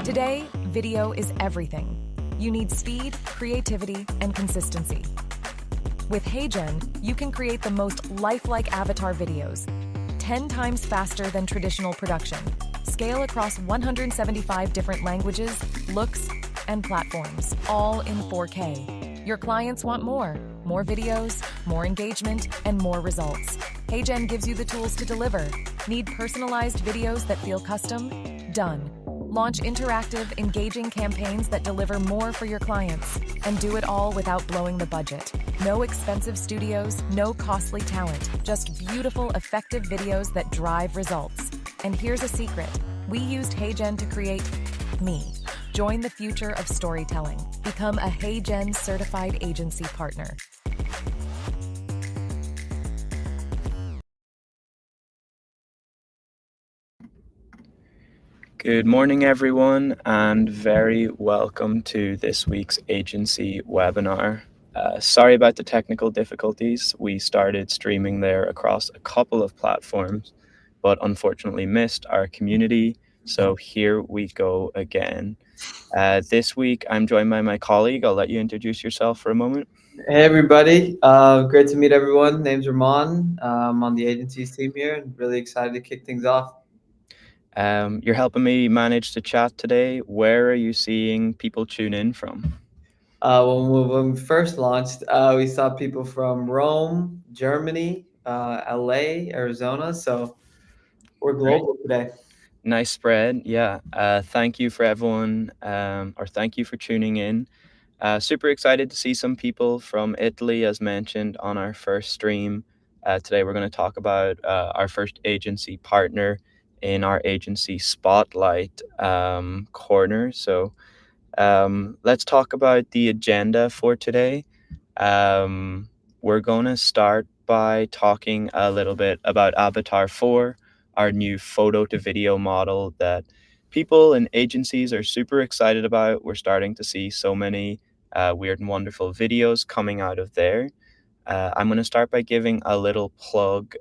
Today, video is everything. You need speed, creativity, and consistency. With HeyGen, you can create the most lifelike avatar videos, 10 times faster than traditional production, scale across 175 different languages, looks, and platforms, all in 4K. Your clients want more videos, more engagement, and more results. HeyGen gives you the tools to deliver. Need personalized videos that feel custom? Done. Launch interactive, engaging campaigns that deliver more for your clients, and do it all without blowing the budget. No expensive studios, no costly talent, just beautiful, effective videos that drive results. And here's a secret. We used HeyGen to create me. Join the future of storytelling. Become a HeyGen certified agency partner. Good morning, everyone, and very welcome to this week's agency webinar. Sorry about the technical difficulties. We started streaming there across a couple of platforms, but unfortunately missed our community. So here we go again. This week, I'm joined by my colleague. I'll let you introduce yourself for a moment. Hey, everybody. Great to meet everyone. Name's Ramon. I'm on the agency's team here and really excited to kick things off. You're helping me manage the chat today. Where are you seeing people tune in from? When we first launched, we saw people from Rome, Germany, LA, Arizona. So we're global today. Nice spread. Yeah. Thank you for everyone, or thank you for tuning in. Super excited to see some people from Italy, as mentioned on our first stream. Today, we're going to talk about our first agency partner in our agency spotlight corner. So let's talk about the agenda for today. We're going to start by talking a little bit about Avatar 4, our new photo to video model that people and agencies are super excited about. We're starting to see so many weird and wonderful videos coming out of there. I'm going to start by giving a little plug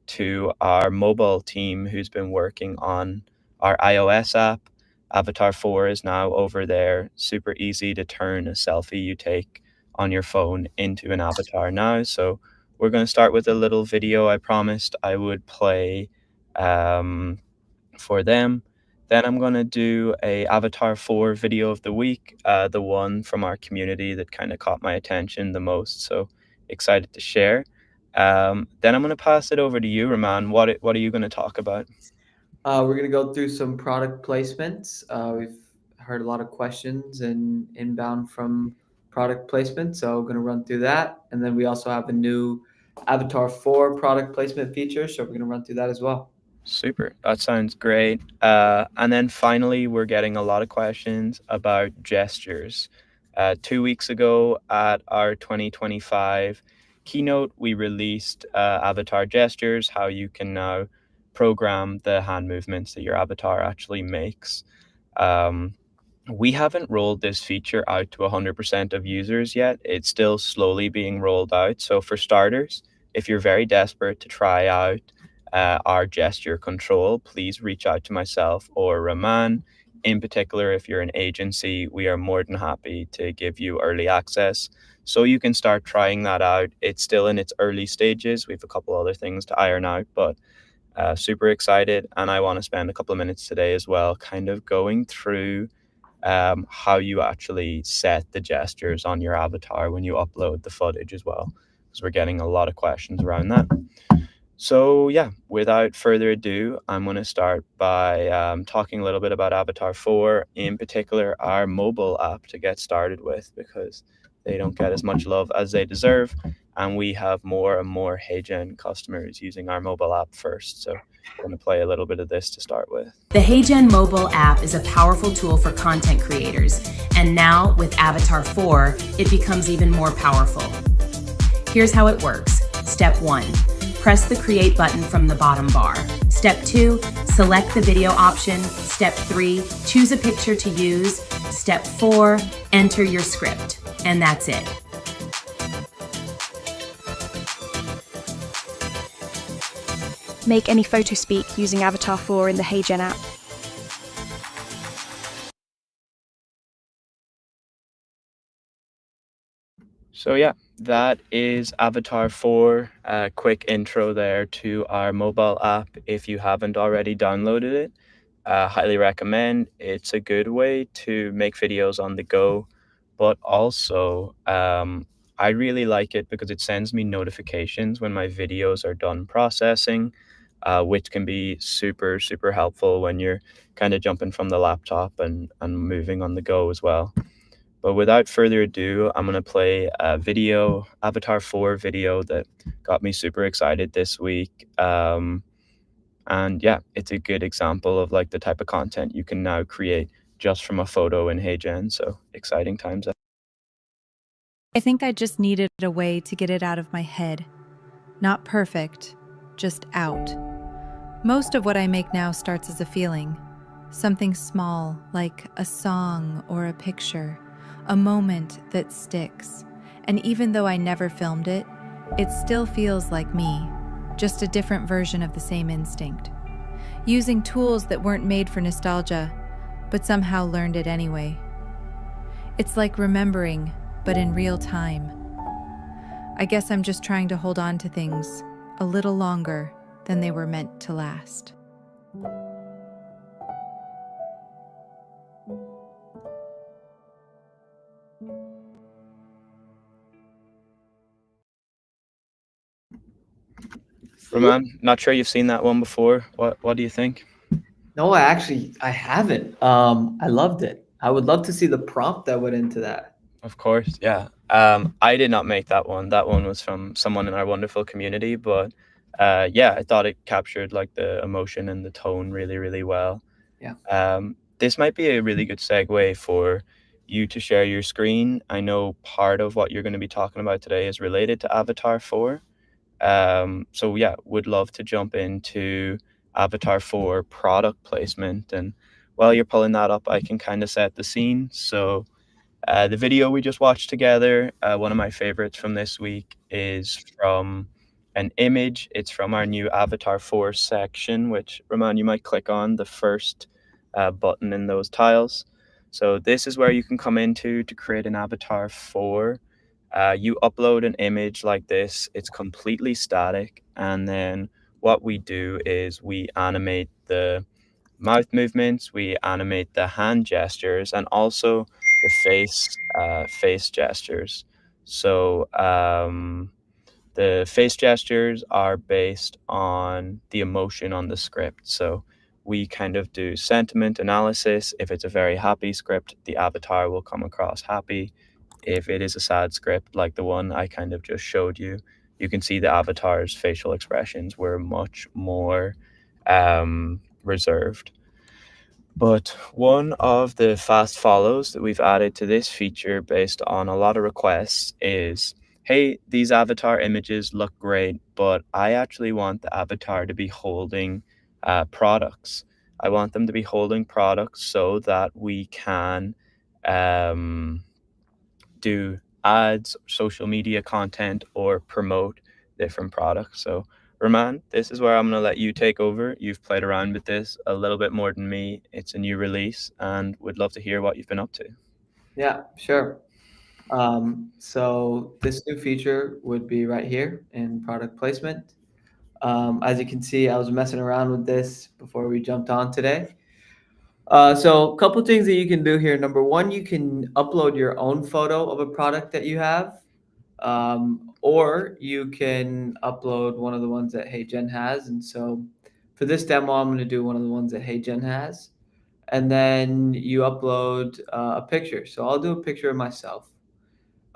to our mobile team who's been working on our iOS app. Avatar 4 is now over there. Super easy to turn a selfie you take on your phone into an avatar now. So we're going to start with a little video I promised I would play for them. Then I'm going to do a Avatar 4 video of the week, the one from our community that kind of caught my attention the most. So excited to share. Then I'm going to pass it over to you, Raman. What are you going to talk about? We're going to go through some product placements. We've heard a lot of questions and inbound from product placement. So we're going to run through that. And then we also have a new Avatar 4 product placement feature. So we're going to run through that as well. Super. That sounds great. And then finally, we're getting a lot of questions about gestures. 2 weeks ago at our 2025 keynote, we released avatar gestures, how you can now program the hand movements that your avatar actually makes. We haven't rolled this feature out to 100% of users yet. It's still slowly being rolled out. So for starters, if you're very desperate to try out our gesture control, please reach out to myself or Raman. In particular, if you're an agency, we are more than happy to give you early access so you can start trying that out. It's still in its early stages. We have a couple other things to iron out, but super excited. And I want to spend a couple of minutes today as well, kind of going through how you actually set the gestures on your avatar when you upload the footage as well, because we're getting a lot of questions around that. So yeah, without further ado, I'm going to start by talking a little bit about Avatar 4, in particular our mobile app to get started with, because they don't get as much love as they deserve. And we have more and more HeyGen customers using our mobile app first. So I'm going to play a little bit of this to start with. The HeyGen mobile app is a powerful tool for content creators. And now with Avatar 4, it becomes even more powerful. Here's how it works. Step 1. Press the Create button from the bottom bar. Step 2, select the video option. Step 3, choose a picture to use. Step 4, enter your script. And that's it. Make any photo speak using Avatar 4 in the HeyGen app. So yeah, that is Avatar 4. A quick intro there to our mobile app. If you haven't already downloaded it, highly recommend. It's a good way to make videos on the go, but also I really like it because it sends me notifications when my videos are done processing, which can be super, super helpful when you're kind of jumping from the laptop and moving on the go as well. But without further ado, I'm going to play a video, Avatar 4 video that got me super excited this week. And yeah, it's a good example of like the type of content you can now create just from a photo in HeyGen. So exciting times. I think I just needed a way to get it out of my head. Not perfect, just out. Most of what I make now starts as a feeling. Something small, like a song or a picture, a moment that sticks. And even though I never filmed it, it still feels like me, just a different version of the same instinct. Using tools that weren't made for nostalgia, but somehow learned it anyway. It's like remembering, but in real time. I guess I'm just trying to hold on to things a little longer than they were meant to last. Roman, not sure you've seen that one before. What do you think? No, I haven't. I loved it. I would love to see the prompt that went into that. Of course, yeah. I did not make that one. That one was from someone in our wonderful community, but yeah, I thought it captured like the emotion and the tone really, really well. Yeah. This might be a really good segue for you to share your screen. I know part of what you're going to be talking about today is related to Avatar 4. So yeah, would love to jump into Avatar 4 product placement. And while you're pulling that up, I can kind of set the scene. So the video we just watched together, one of my favorites from this week, is from an image. It's from our new Avatar 4 section, which, Ramon, you might click on the first button in those tiles. So this is where you can come into to create an Avatar 4. You upload an image like this. It's completely static. And then what we do is we animate the mouth movements, we animate the hand gestures, and also the face gestures. So the face gestures are based on the emotion on the script. So we kind of do sentiment analysis. If it's a very happy script, the avatar will come across happy. If it is a sad script like the one I kind of just showed you, you can see the avatar's facial expressions were much more reserved. But one of the fast follows that we've added to this feature based on a lot of requests is, hey, these avatar images look great, but I actually want the avatar to be holding products. I want them to be holding products so that we can do ads, social media content, or promote different products. So Raman, this is where I'm going to let you take over. You've played around with this a little bit more than me. It's a new release and would love to hear what you've been up to. Yeah, sure. So this new feature would be right here in product placement. As you can see, I was messing around with this before we jumped on today. So a couple things that you can do here. Number one, you can upload your own photo of a product that you have. Or you can upload one of the ones that HeyGen has. And so for this demo, I'm going to do one of the ones that HeyGen has. And then you upload a picture. So I'll do a picture of myself.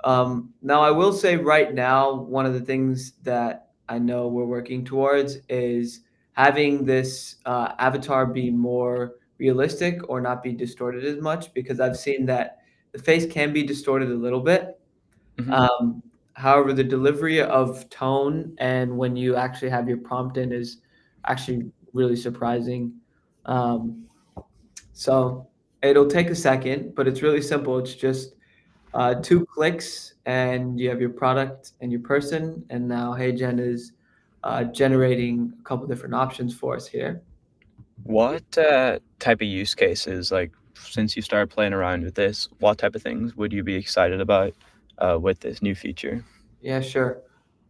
Now, I will say right now, one of the things that I know we're working towards is having this avatar be more realistic or not be distorted as much, because I've seen that the face can be distorted a little bit. Mhm. However, the delivery of tone and when you actually have your prompt in is actually really surprising. So it'll take a second, but it's really simple. It's just 2 clicks and you have your product and your person. And now HeyGen is generating a couple different options for us here. What type of use cases, like since you started playing around with this, what type of things would you be excited about with this new feature? Yeah, sure.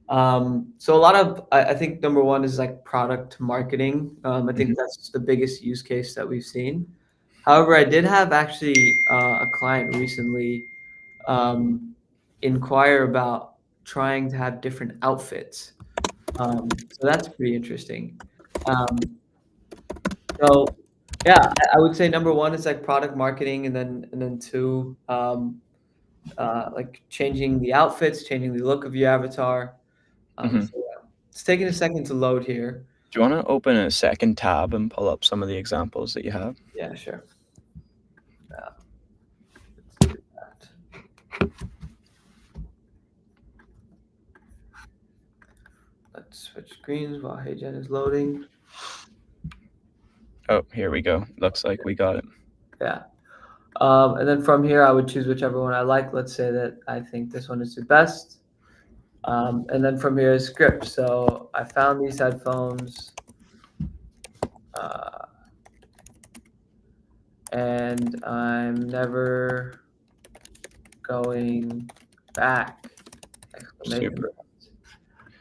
So a lot of, I think number one is like product marketing. I Hmm. think that's the biggest use case that we've seen. However, I did have actually a client recently um, inquire about trying to have different outfits. So that's pretty interesting. Um, so yeah, I would say number one is like product marketing, and then two, like changing the outfits, changing the look of your avatar. Hmm. So yeah, it's taking a second to load here. Do you want to open a second tab and pull up some of the examples that you have? Yeah, sure. Yeah, let's do that. Let's switch screens while HeyGen is loading. Oh, here we go. Looks like we got it. Yeah. And then from here, I would choose whichever one I like. Let's say that I think this one is the best. And then from here is script. So I found these headphones, and I'm never going back! Exclamation Super. point.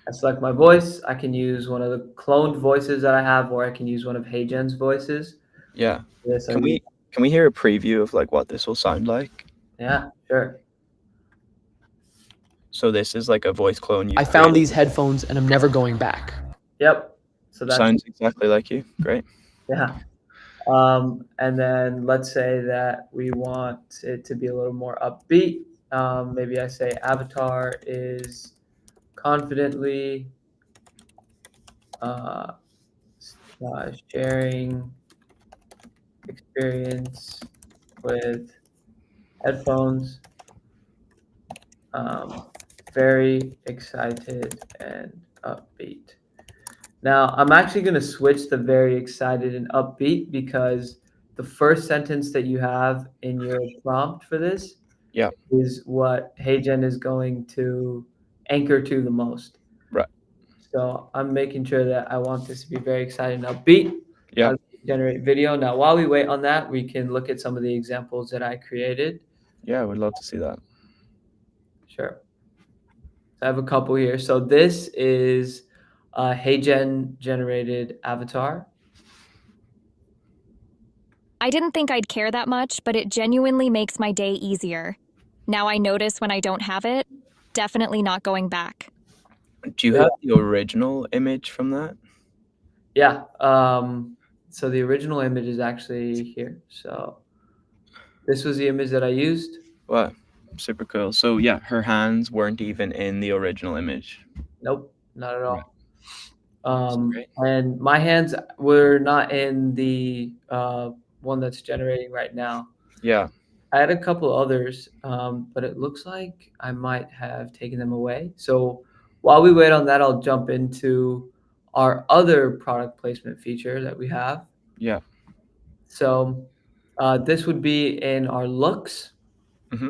I select my voice. I can use one of the cloned voices that I have, or I can use one of HeyGen's voices. Yeah. This I Can use. we hear a preview of like what this will sound like? Yeah, sure. So this is like a voice clone. I found these headphones and I'm never going back. Yep. So that's Sounds exactly like you. Great. yeah. And then let's say that we want it to be a little more upbeat. Maybe I say avatar is confidently sharing experience with headphones. Very excited and upbeat. Now, I'm actually going to switch the very excited and upbeat because the first sentence that you have in your prompt for this Yeah. is what HeyGen is going to anchor to the most. Right. So I'm making sure that I want this to be very exciting and upbeat. Yeah. Generate video. Now, while we wait on that, we can look at some of the examples that I created. Yeah, I would love to see that. Sure. I have a couple here. So this is a HeyGen generated avatar. I didn't think I'd care that much, but it genuinely makes my day easier. Now I notice when I don't have it, definitely not going back. Do you have the original image from that? Yeah. So the original image is actually here. So this was the image that I used. Wow, super cool. So yeah, her hands weren't even in the original image. Nope, not at all. Great. And my hands were not in the one that's generating right now. Yeah. I had a couple others, but it looks like I might have taken them away. So while we wait on that, I'll jump into our other product placement feature that we have. Yeah. So this would be in our looks. Mm-hmm.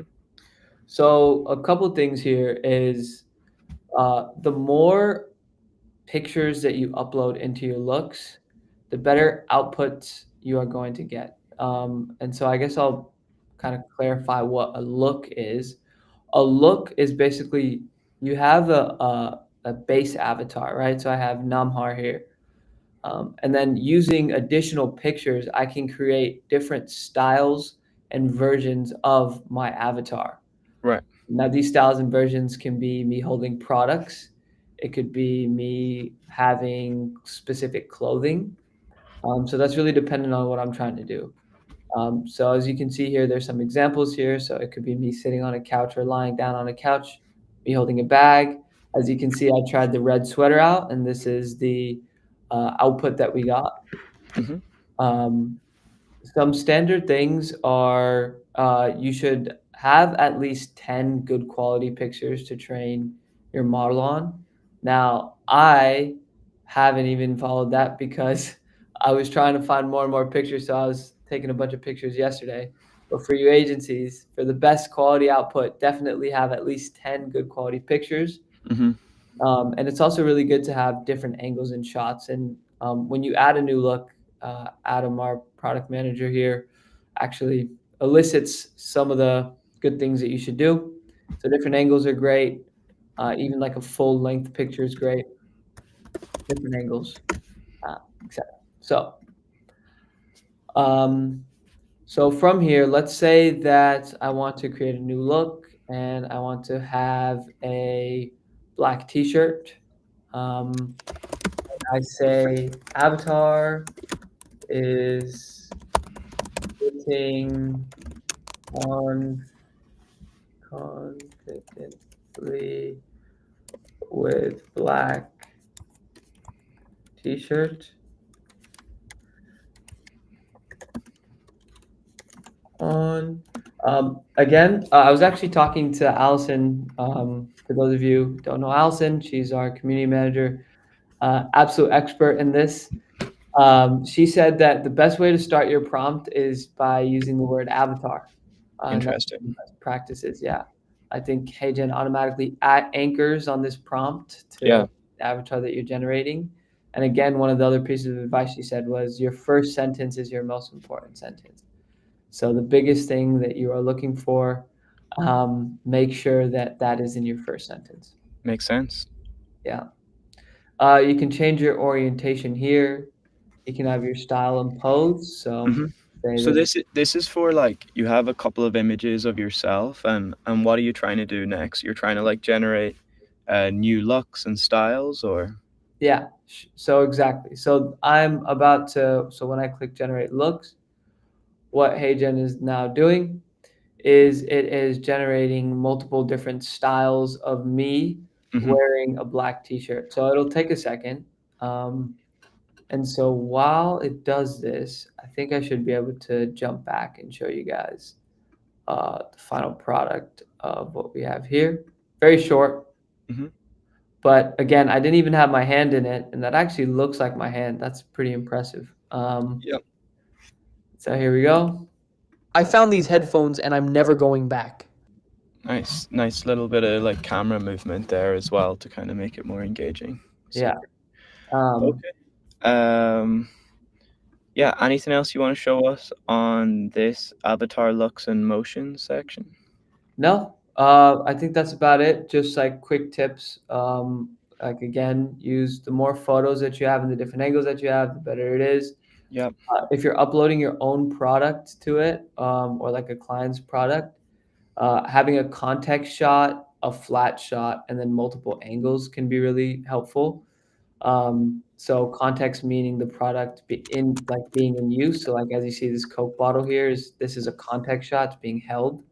So a couple things here is the more pictures that you upload into your looks, the better outputs you are going to get. And so I guess I'll kind of clarify what a look is. A look is basically you have a base avatar, right? So I have Namhar here. And then using additional pictures, I can create different styles and versions of my avatar. Right. Now, these styles and versions can be me holding products. It could be me having specific clothing. So that's really dependent on what I'm trying to do. So as you can see here, there's some examples here. So it could be me sitting on a couch or lying down on a couch, me holding a bag. As you can see, I tried the red sweater out, and this is the output that we got. Mm-hmm. Some standard things are you should have at least 10 good quality pictures to train your model on. Now, I haven't even followed that because I was trying to find more and more pictures. So I was taking a bunch of pictures yesterday. But for you agencies, for the best quality output, definitely have at least 10 good quality pictures. Mm-hmm. And it's also really good to have different angles and shots. And when you add a new look, Adam, our product manager here, actually elicits some of the good things that you should do. So different angles are great. Even like a full length picture is great. Different angles, etc. Um, so from here, let's say that I want to create a new look and I want to have a black t-shirt. I say avatar is sitting on confidently with black t-shirt on. Again, I was actually talking to Allison. For those of you who don't know Allison, she's our community manager, absolute expert in this. She said that the best way to start your prompt is by using the word avatar. And that's one of the Interesting. best practices. Yeah. I think HeyGen automatically anchors on this prompt to Yeah, the avatar that you're generating. And again, one of the other pieces of advice she said was your first sentence is your most important sentence. So the biggest thing that you are looking for, make sure that that is in your first sentence. makes sense. Yeah. You can change your orientation here. You can have your style and pose. So hmm say So this. this is for like you have a couple of images of yourself, and what are you trying to do next? You're trying to like generate new looks and styles, or Yeah. So exactly. So I'm about to. So when I click generate looks, what HeyGen is now doing is it is generating multiple different styles of me hmm wearing a black t-shirt. So it'll take a second. Um, And so while it does this, I think I should be able to jump back and show you guys the final product of what we have here. Very short, hmm but again, I didn't even have my hand in it, and that actually looks like my hand. That's pretty impressive. Yep. So here we go. I found these headphones and I'm never going back. Nice little bit of like camera movement there as well to kind of make it more engaging. Yeah. Super. Um, Okay. Yeah, anything else you want to show us on this avatar looks and motion section? No, I think that's about it. Just like quick tips. Like again, use the more photos that you have and the different angles that you have, the better it is. Yep. If you're uploading your own product to it, or like a client's product, having a context shot, a flat shot, and then multiple angles can be really helpful. So context meaning the product being in use. So like as you see this Coke bottle here this is a context shot, it's being held.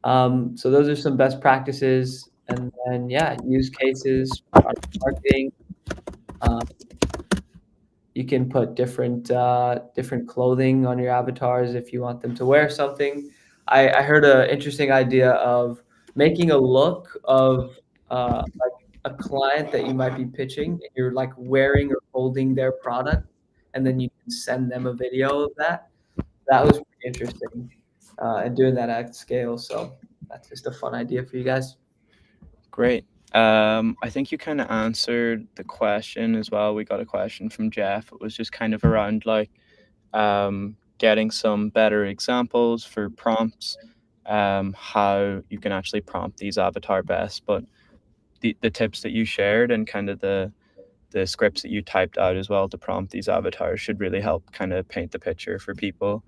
So those are some best practices, and then yeah, use cases, product marketing. Um, You can put different clothing on your avatars if you want them to wear something. I heard an interesting idea of making a look of like a client that you might be pitching, and you're like wearing or holding their product, and then you can send them a video of that. That was pretty interesting, and doing that at scale. So that's just a fun idea for you guys. Great. I think you kind of answered the question as well. We got a question from Jeff. It was just kind of around like getting some better examples for prompts, how you can actually prompt these avatar best. But the tips that you shared and kind of the scripts that you typed out as well to prompt these avatars should really help kind of paint the picture for people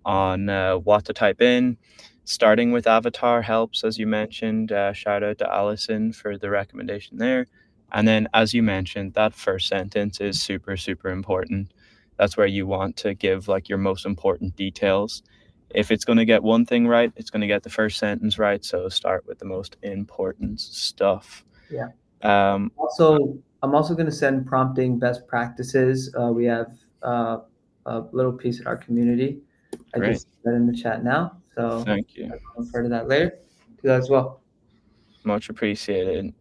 on what to type in. Starting with avatar helps, as you mentioned. Shout out to Allison for the recommendation there. And then, as you mentioned, that first sentence is super, super important. That's where you want to give like your most important details. If it's going to get one thing right, it's going to get the first sentence right. So start with the most important stuff. Yeah. Um, I'm also going to send prompting best practices. We have a little piece in our community. I Great. just put that in the chat now, so Thank you. I'll refer to that later. Do that as well. Much appreciated.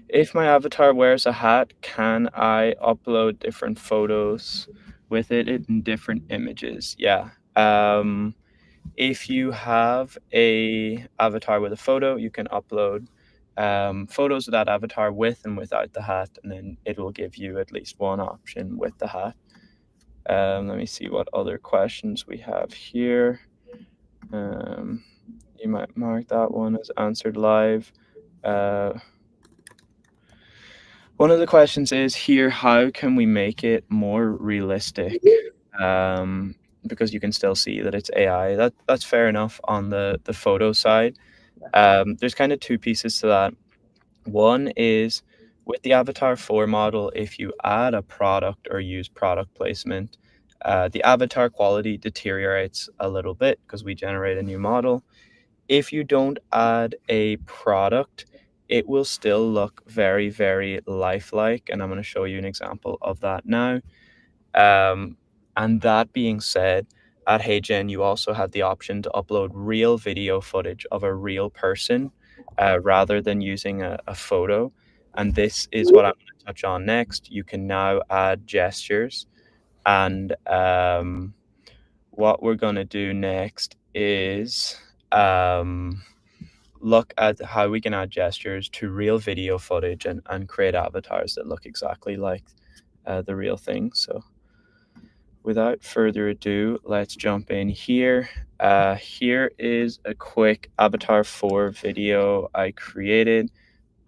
If my avatar wears a hat, can I upload different photos with it in different images? Yeah. If you have a avatar with a photo, you can upload photos of that avatar with and without the hat, and then it will give you at least one option with the hat. Let me see what other questions we have here. You might mark that one as answered live. One of the questions is here, how can we make it more realistic? Because you can still see that it's AI. That's fair enough on the photo side. There's kind of two pieces to that. One is with the Avatar 4 model, if you add a product or use product placement, the avatar quality deteriorates a little bit because we generate a new model. If you don't add a product, it will still look very, very lifelike, and I'm going to show you an example of that now. And that being said, at HeyGen, you also have the option to upload real video footage of a real person rather than using a photo. And this is what I'm going to touch on next. You can now add gestures. And what we're going to do next is look at how we can add gestures to real video footage and create avatars that look exactly like the real thing. So without further ado, let's jump in here. Here is a quick Avatar 4 video I created.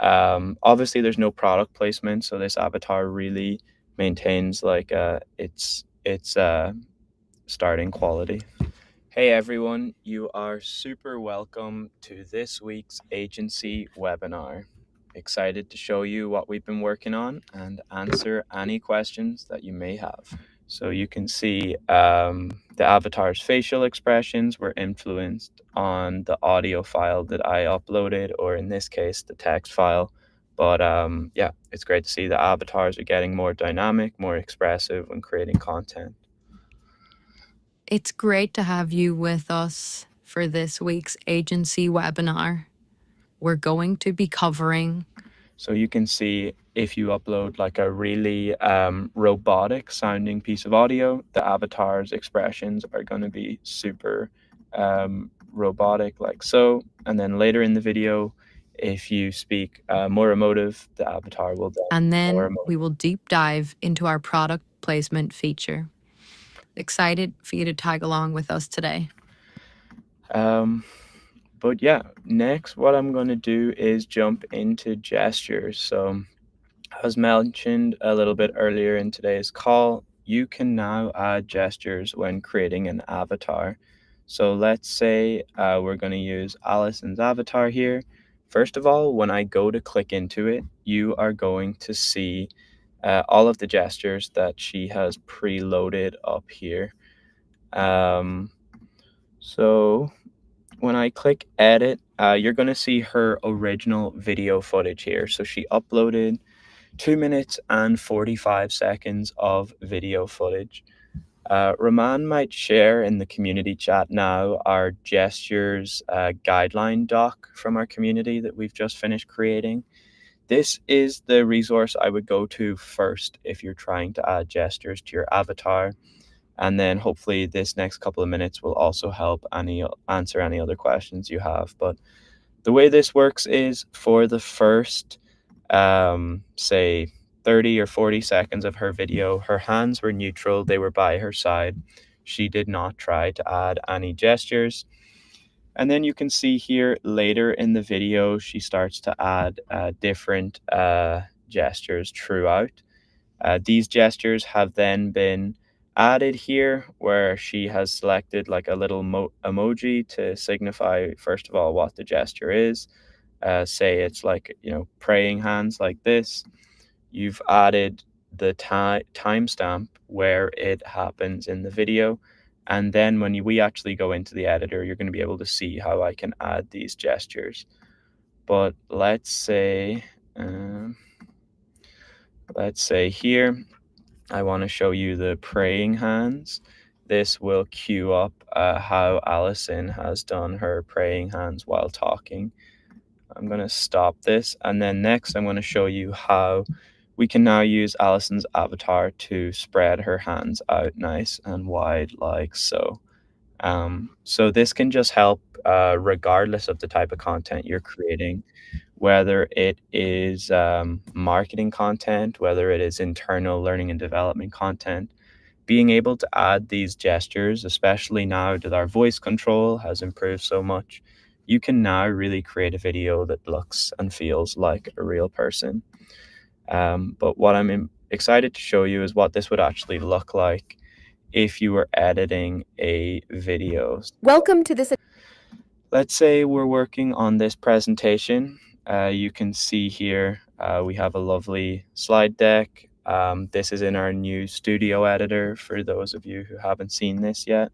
Obviously, there's no product placement, so this avatar really maintains like its starting quality. Hey everyone, you are super welcome to this week's agency webinar. Excited to show you what we've been working on and answer any questions that you may have. So you can see the avatar's facial expressions were influenced on the audio file that I uploaded, or in this case, the text file. But yeah, it's great to see the avatars are getting more dynamic, more expressive when creating content. It's great to have you with us for this week's agency webinar. We're going to be covering. So you can see if you upload like a really robotic sounding piece of audio, the avatar's expressions are going to be super robotic like so. And then later in the video, if you speak more emotive, the avatar will be And then more emotive. we will deep dive into our product placement feature. Excited for you to tag along with us today. But yeah, next what I'm going to do is jump into gestures. So as mentioned a little bit earlier in today's call, you can now add gestures when creating an avatar. So let's say we're going to use Allison's avatar here. First of all, when I go to click into it, you are going to see all of the gestures that she has preloaded up here. So when I click edit, you're going to see her original video footage here. So she uploaded 2 minutes and 45 seconds of video footage. Raman might share in the community chat now our gestures guideline doc from our community that we've just finished creating. This is the resource I would go to first if you're trying to add gestures to your avatar. And then hopefully this next couple of minutes will also help answer any other questions you have. But the way this works is for the first, say, 30 or 40 seconds of her video, her hands were neutral. They were by her side. She did not try to add any gestures. And then you can see here later in the video, she starts to add different gestures throughout. These gestures have then been added here where she has selected like a little emoji to signify, first of all, what the gesture is. Say it's like, praying hands like this. You've added the timestamp where it happens in the video. And then when we actually go into the editor, you're going to be able to see how I can add these gestures. But let's say here, I want to show you the praying hands. This will queue up how Allison has done her praying hands while talking. I'm going to stop this. And then next, I'm going to show you how we can now use Allison's avatar to spread her hands out nice and wide like so. So this can just help regardless of the type of content you're creating, whether it is marketing content, whether it is internal learning and development content. Being able to add these gestures, especially now that our voice control has improved so much, you can now really create a video that looks and feels like a real person. But what I'm excited to show you is what this would actually look like if you were editing a video. Welcome to this. Let's say we're working on this presentation. You can see here we have a lovely slide deck. This is in our new studio editor for those of you who haven't seen this yet.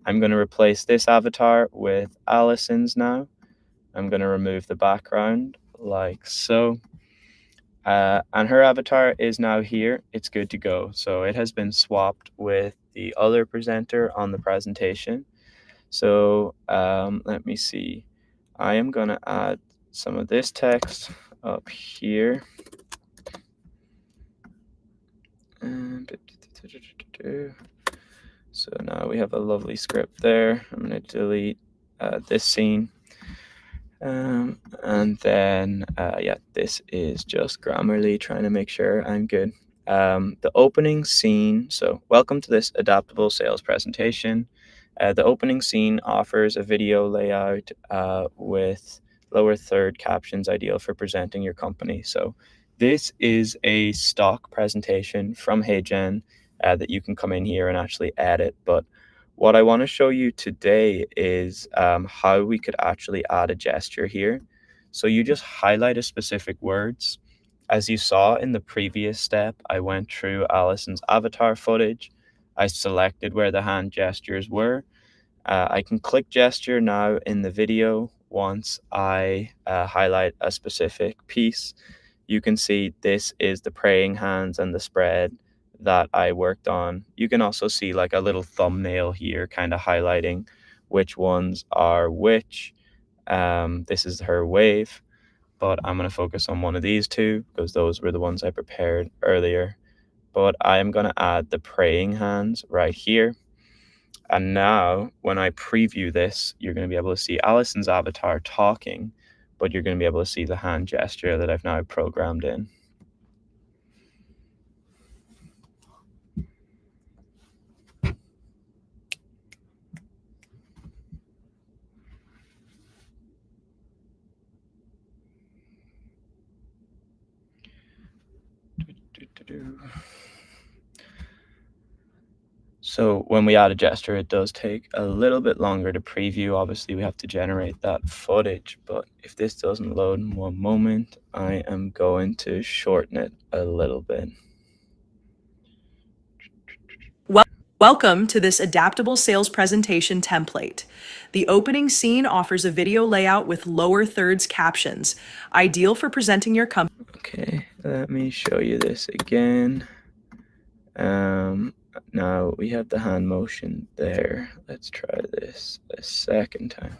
I'm going to replace this avatar with Allison's now. I'm going to remove the background like so. And her avatar is now here. It's good to go. So it has been swapped with the other presenter on the presentation. So let me see. I am going to add some of this text up here. So now we have a lovely script there. I'm going to delete this scene. And then, yeah, this is just Grammarly trying to make sure I'm good. The opening scene. So welcome to this adaptable sales presentation. The opening scene offers a video layout with lower third captions ideal for presenting your company. So this is a stock presentation from HeyGen that you can come in here and actually edit. But what I want to show you today is how we could actually add a gesture here. So you just highlight a specific words. As you saw in the previous step, I went through Allison's avatar footage. I selected where the hand gestures were. I can click gesture now in the video once I highlight a specific piece. You can see this is the praying hands and the spread that I worked on. You can also see like a little thumbnail here kind of highlighting which ones are which. This is her wave, but I'm going to focus on one of these two because those were the ones I prepared earlier. But I am going to add the praying hands right here. And now when I preview this, you're going to be able to see Allison's avatar talking, but you're going to be able to see the hand gesture that I've now programmed in. So when we add a gesture, it does take a little bit longer to preview. Obviously, we have to generate that footage, but if this doesn't load in one moment, I am going to shorten it a little bit. Welcome to this adaptable sales presentation template. The opening scene offers a video layout with lower thirds captions, ideal for presenting your company. Okay, let me show you this again. Now we have the hand motion there. Let's try this a second time.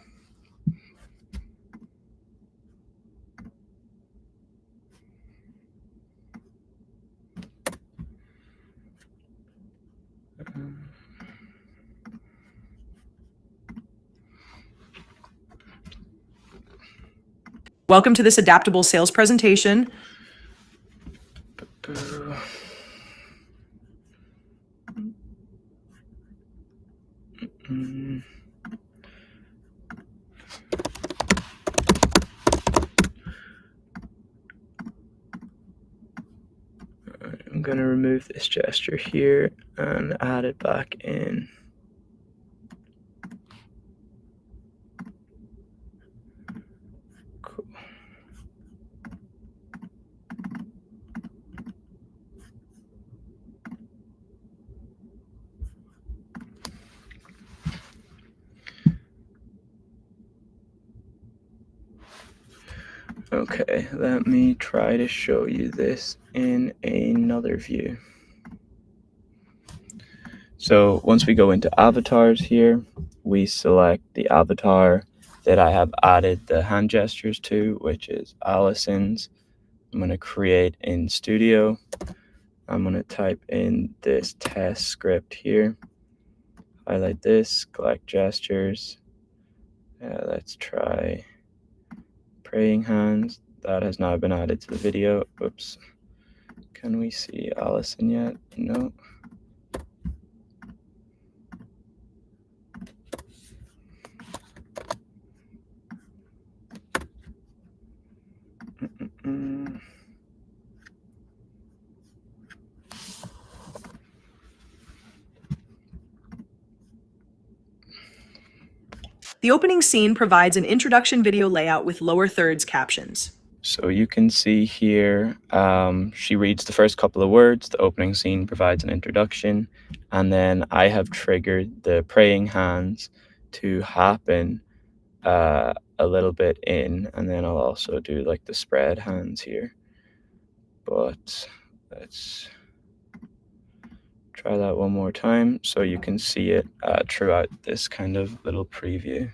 Welcome to this adaptable sales presentation. I'm going to remove this gesture here and add it back in. Cool. Okay, let me try to show you this in another view. So once we go into avatars here, we select the avatar that I have added the hand gestures to, which is Allison's. I'm going to create in Studio. I'm going to type in this test script here. Highlight this, collect gestures. Let's try praying hands. That has now been added to the video. Oops. Can we see Allison yet? No. The opening scene provides an introduction video layout with lower thirds captions. So you can see here, she reads the first couple of words, the opening scene provides an introduction, and then I have triggered the praying hands to happen a little bit in, and then I'll also do like the spread hands here. But let's try that one more time so you can see it throughout this kind of little preview.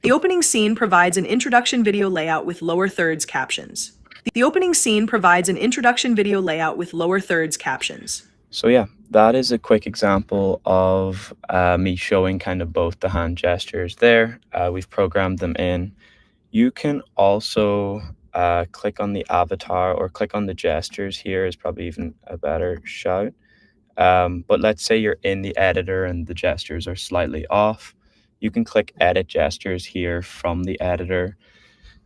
The opening scene provides an introduction video layout with lower thirds captions. The opening scene provides an introduction video layout with lower thirds captions. So yeah, that is a quick example of me showing kind of both the hand gestures there. We've programmed them in. You can also click on the avatar or click on the gestures here is probably even a better shout. But let's say you're in the editor and the gestures are slightly off. You can click edit gestures here from the editor.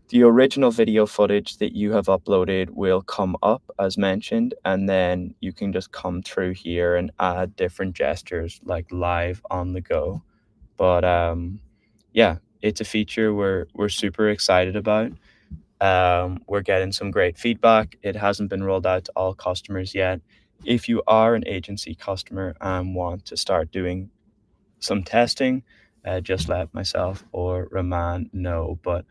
The original video footage that you have uploaded will come up as mentioned, and then you can just come through here and add different gestures like live on the go. But yeah, it's a feature we're super excited about. We're getting some great feedback. It hasn't been rolled out to all customers yet. If you are an agency customer and want to start doing some testing, just let myself or Raman know. But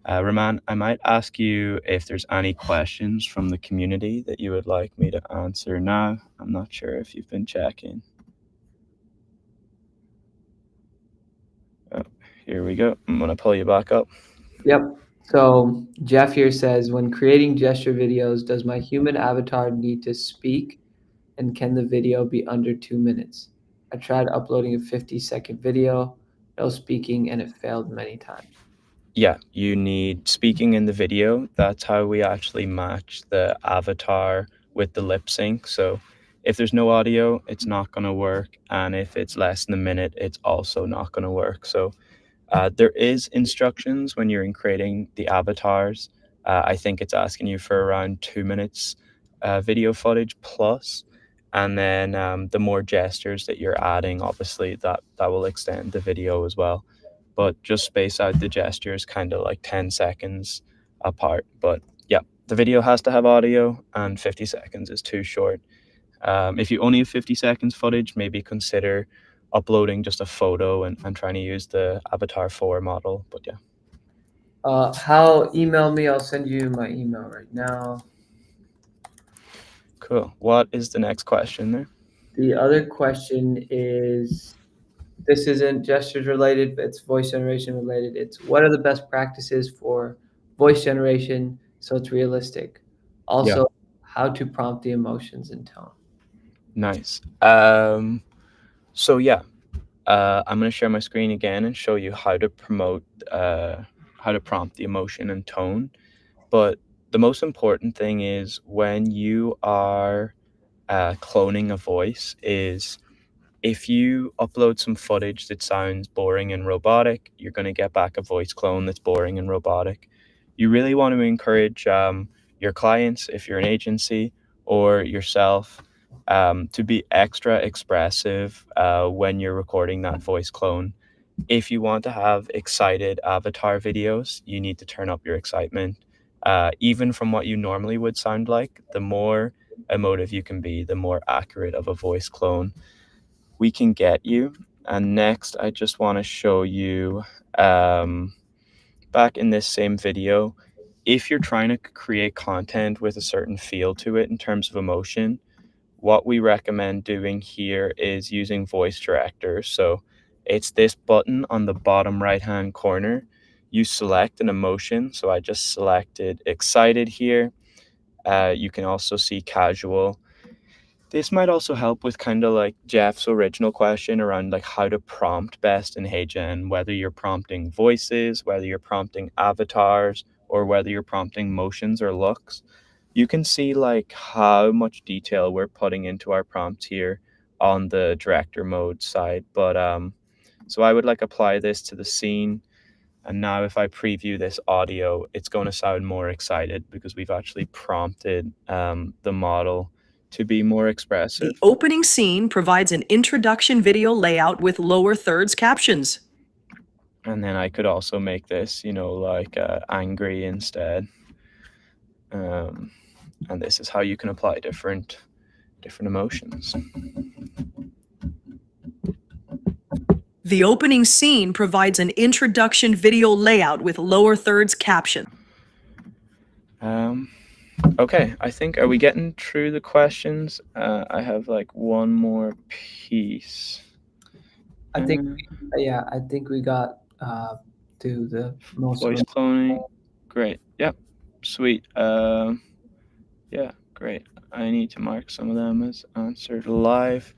Raman, I might ask you if there's any questions from the community that you would like me to answer now. I'm not sure if you've been checking. Oh, here we go. I'm going to pull you back up. Yep. So Jeff here says, when creating gesture videos, does my human avatar need to speak? And can the video be under 2 minutes? I tried uploading a 50-second video, no speaking, and it failed many times. Yeah, you need speaking in the video. That's how we actually match the avatar with the lip sync. So if there's no audio, it's not going to work. And if it's less than a minute, it's also not going to work. So there is instructions when you're creating the avatars. I think it's asking you for around 2 minutes video footage plus. And then the more gestures that you're adding, obviously that will extend the video as well. But just space out the gestures kind of like 10 seconds apart. But yeah, the video has to have audio and 50 seconds is too short. If you only have 50 seconds footage, maybe consider uploading just a photo and trying to use the Avatar 4 model. But yeah. Email me. I'll send you my email right now. Cool. What is the next question there? The other question is, this isn't gestures related, but it's voice generation related. It's, what are the best practices for voice generation so it's realistic? Also, how to prompt the emotions and tone. Nice. So yeah, I'm going to share my screen again and show you how to prompt the emotion and tone. But the most important thing is when you are cloning a voice is if you upload some footage that sounds boring and robotic, you're going to get back a voice clone that's boring and robotic. You really want to encourage your clients, if you're an agency, or yourself, to be extra expressive when you're recording that voice clone. If you want to have excited avatar videos, you need to turn up your excitement. Even from what you normally would sound like, the more emotive you can be, the more accurate of a voice clone we can get you. And next, I just want to show you back in this same video, if you're trying to create content with a certain feel to it in terms of emotion, what we recommend doing here is using voice director. So it's this button on the bottom right hand corner. You select an emotion. So I just selected excited here. You can also see casual. This might also help with kind of like Jeff's original question around like how to prompt best in HeyGen, whether you're prompting voices, whether you're prompting avatars, or whether you're prompting motions or looks. You can see like how much detail we're putting into our prompts here on the director mode side. But so I would like apply this to the scene. And now if I preview this audio, it's going to sound more excited because we've actually prompted the model to be more expressive. The opening scene provides an introduction video layout with lower thirds captions. And then I could also make this, like angry instead. And this is how you can apply different emotions. The opening scene provides an introduction video layout with lower thirds caption. Okay, I think, are we getting through the questions? I have like one more piece. I think we got to the most voice cloning. Great. Yep. Sweet. Yeah, great. I need to mark some of them as answered live.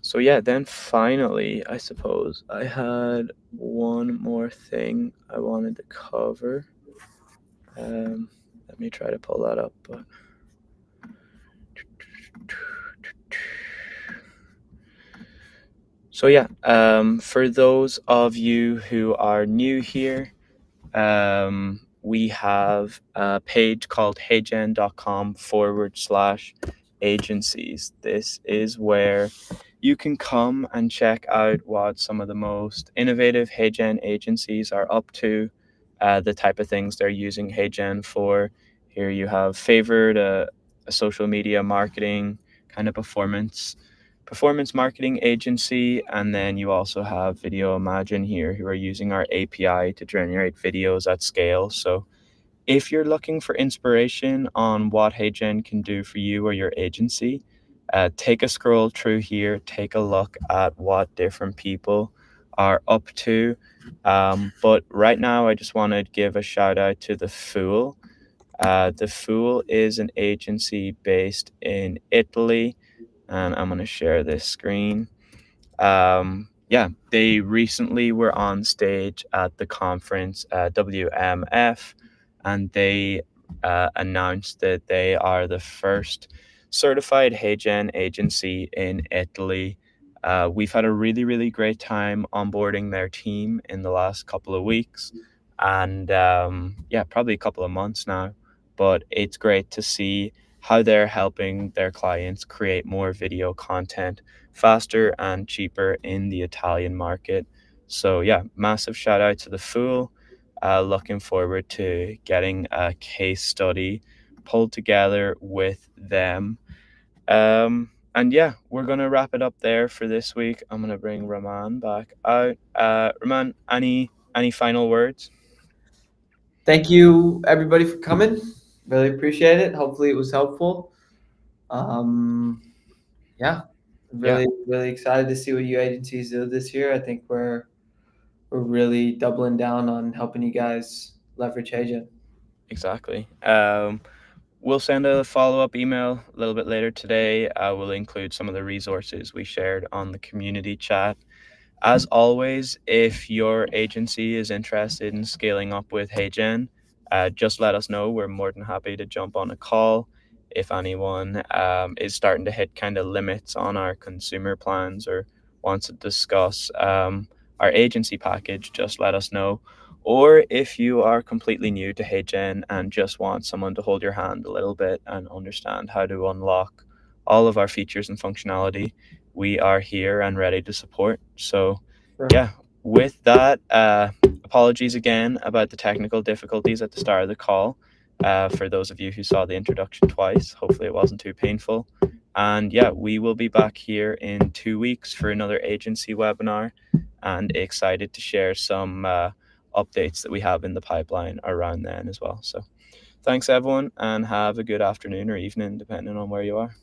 So yeah, then finally, I suppose I had one more thing I wanted to cover. Let me try to pull that up, but so yeah, for those of you who are new here, we have a page called heygen.com/agencies. This is where you can come and check out what some of the most innovative HeyGen agencies are up to, the type of things they're using HeyGen for. Here you have Favored, a social media marketing kind of performance marketing agency, and then you also have Video Imagine here, who are using our API to generate videos at scale. So if you're looking for inspiration on what HeyGen can do for you or your agency, take a scroll through here, take a look at what different people are up to. But right now, I just want to give a shout out to The Fool. The Fool is an agency based in Italy, and I'm going to share this screen. Yeah, they recently were on stage at the conference WMF, and they announced that they are the first certified HeyGen agency in Italy. We've had a really, really great time onboarding their team in the last couple of weeks, and yeah, probably a couple of months now. But it's great to see how they're helping their clients create more video content faster and cheaper in the Italian market. So yeah, massive shout out to The Fool. Looking forward to getting a case study pulled together with them. And yeah, we're going to wrap it up there for this week. I'm going to bring Raman back out. Raman, any final words? Thank you, everybody, for coming. Really appreciate it. Hopefully it was helpful. Yeah, really excited to see what you agencies do this year. I think we're really doubling down on helping you guys leverage HeyGen. Exactly. We'll send a follow-up email a little bit later today. We'll include some of the resources we shared on the community chat. As always, if your agency is interested in scaling up with HeyGen, just let us know. We're more than happy to jump on a call. If anyone is starting to hit kind of limits on our consumer plans or wants to discuss our agency package, just let us know. Or if you are completely new to HeyGen and just want someone to hold your hand a little bit and understand how to unlock all of our features and functionality, we are here and ready to support. So yeah, with that, apologies again about the technical difficulties at the start of the call. For those of you who saw the introduction twice, hopefully it wasn't too painful. And yeah, we will be back here in 2 weeks for another agency webinar, and excited to share some updates that we have in the pipeline around then as well. So thanks everyone, and have a good afternoon or evening depending on where you are.